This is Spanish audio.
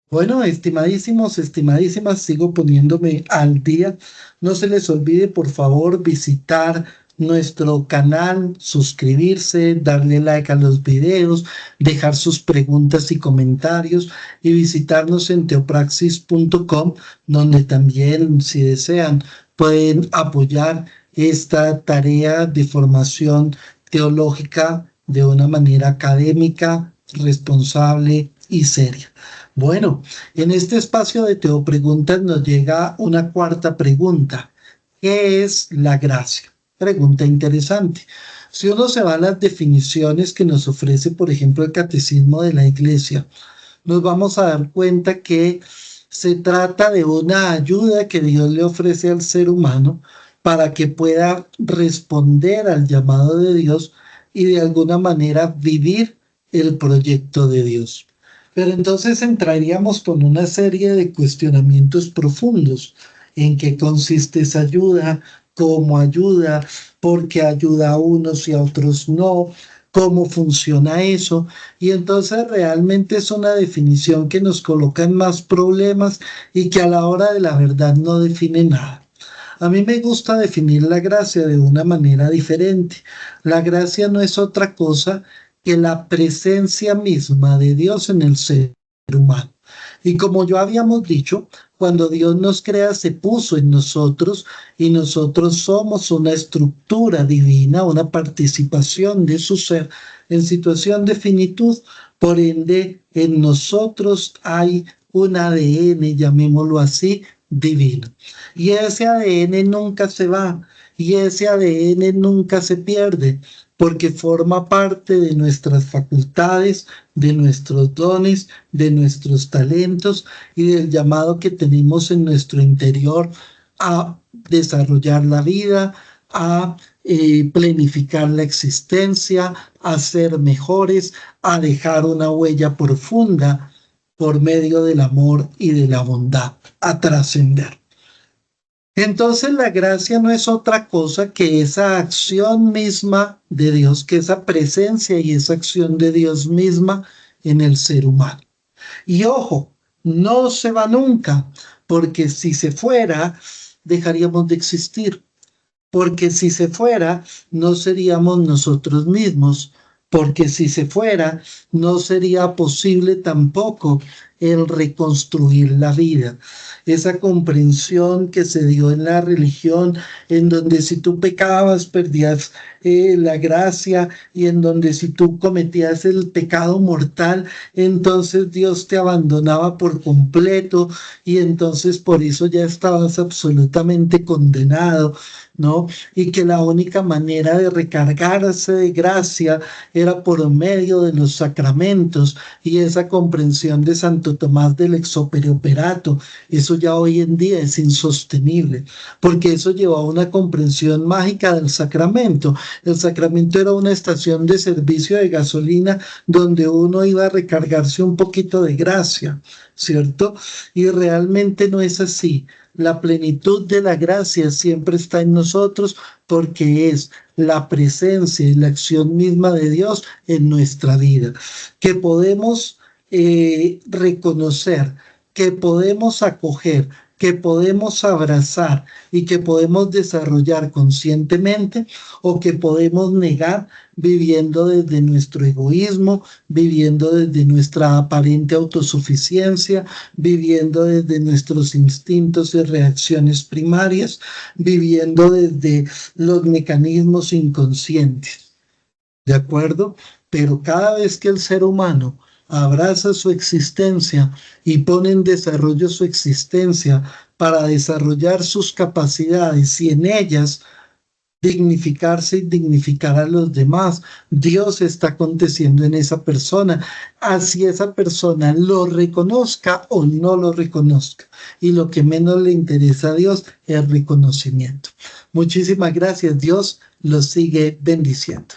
Bueno, estimadísimos, estimadísimas, sigo poniéndome al día. No se les olvide, por favor, visitar nuestro canal, suscribirse, darle like a los videos, dejar sus preguntas y comentarios y visitarnos en teopraxis.com, donde también, si desean, pueden apoyar esta tarea de formación teológica de una manera académica, responsable y seria. Bueno, en este espacio de Teo Preguntas nos llega una cuarta pregunta. ¿Qué es la gracia? Pregunta interesante. Si uno se va a las definiciones que nos ofrece, por ejemplo, el Catecismo de la Iglesia, nos vamos a dar cuenta que se trata de una ayuda que Dios le ofrece al ser humano para que pueda responder al llamado de Dios y de alguna manera vivir el proyecto de Dios. Pero entonces entraríamos con una serie de cuestionamientos profundos. ¿En qué consiste esa ayuda? ¿Cómo ayuda? ¿Por qué ayuda a unos y a otros no? ¿Cómo funciona eso? Y entonces realmente es una definición que nos coloca en más problemas y que a la hora de la verdad no define nada. A mí me gusta definir la gracia de una manera diferente. La gracia no es otra cosa que la presencia misma de Dios en el ser humano. Y como yo habíamos dicho, cuando Dios nos crea, se puso en nosotros y nosotros somos una estructura divina, una participación de su ser en situación de finitud. Por ende, en nosotros hay un ADN, llamémoslo así, divino. Y ese ADN nunca se va y ese ADN nunca se pierde porque forma parte de nuestras facultades, de nuestros dones, de nuestros talentos y del llamado que tenemos en nuestro interior a desarrollar la vida, a planificar la existencia, a ser mejores, a dejar una huella profunda por medio del amor y de la bondad, a trascender. Entonces la gracia no es otra cosa que esa acción misma de Dios, que esa presencia y esa acción de Dios misma en el ser humano. Y ojo, no se va nunca, porque si se fuera, dejaríamos de existir, porque si se fuera, no seríamos nosotros mismos, porque si se fuera, no sería posible tampoco el reconstruir la vida. Esa comprensión que se dio en la religión, en donde si tú pecabas, perdías la gracia, y en donde si tú cometías el pecado mortal, entonces Dios te abandonaba por completo, y entonces por eso ya estabas absolutamente condenado, ¿no? Y que la única manera de recargarse de gracia era por medio de los sacramentos y esa comprensión de Santo Tomás del Exoperioperato. Eso ya hoy en día es insostenible, porque eso llevó a una comprensión mágica del sacramento. El sacramento era una estación de servicio de gasolina donde uno iba a recargarse un poquito de gracia, ¿cierto? Y realmente no es así. La plenitud de la gracia siempre está en nosotros porque es la presencia y la acción misma de Dios en nuestra vida, que podemos reconocer, que podemos acoger, que podemos abrazar y que podemos desarrollar conscientemente o que podemos negar viviendo desde nuestro egoísmo, viviendo desde nuestra aparente autosuficiencia, viviendo desde nuestros instintos y reacciones primarias, viviendo desde los mecanismos inconscientes. ¿De acuerdo? Pero cada vez que el ser humano abraza su existencia y pone en desarrollo su existencia para desarrollar sus capacidades y en ellas dignificarse y dignificar a los demás, Dios está aconteciendo en esa persona, así esa persona lo reconozca o no lo reconozca. Y lo que menos le interesa a Dios es el reconocimiento. Muchísimas gracias. Dios los sigue bendiciendo.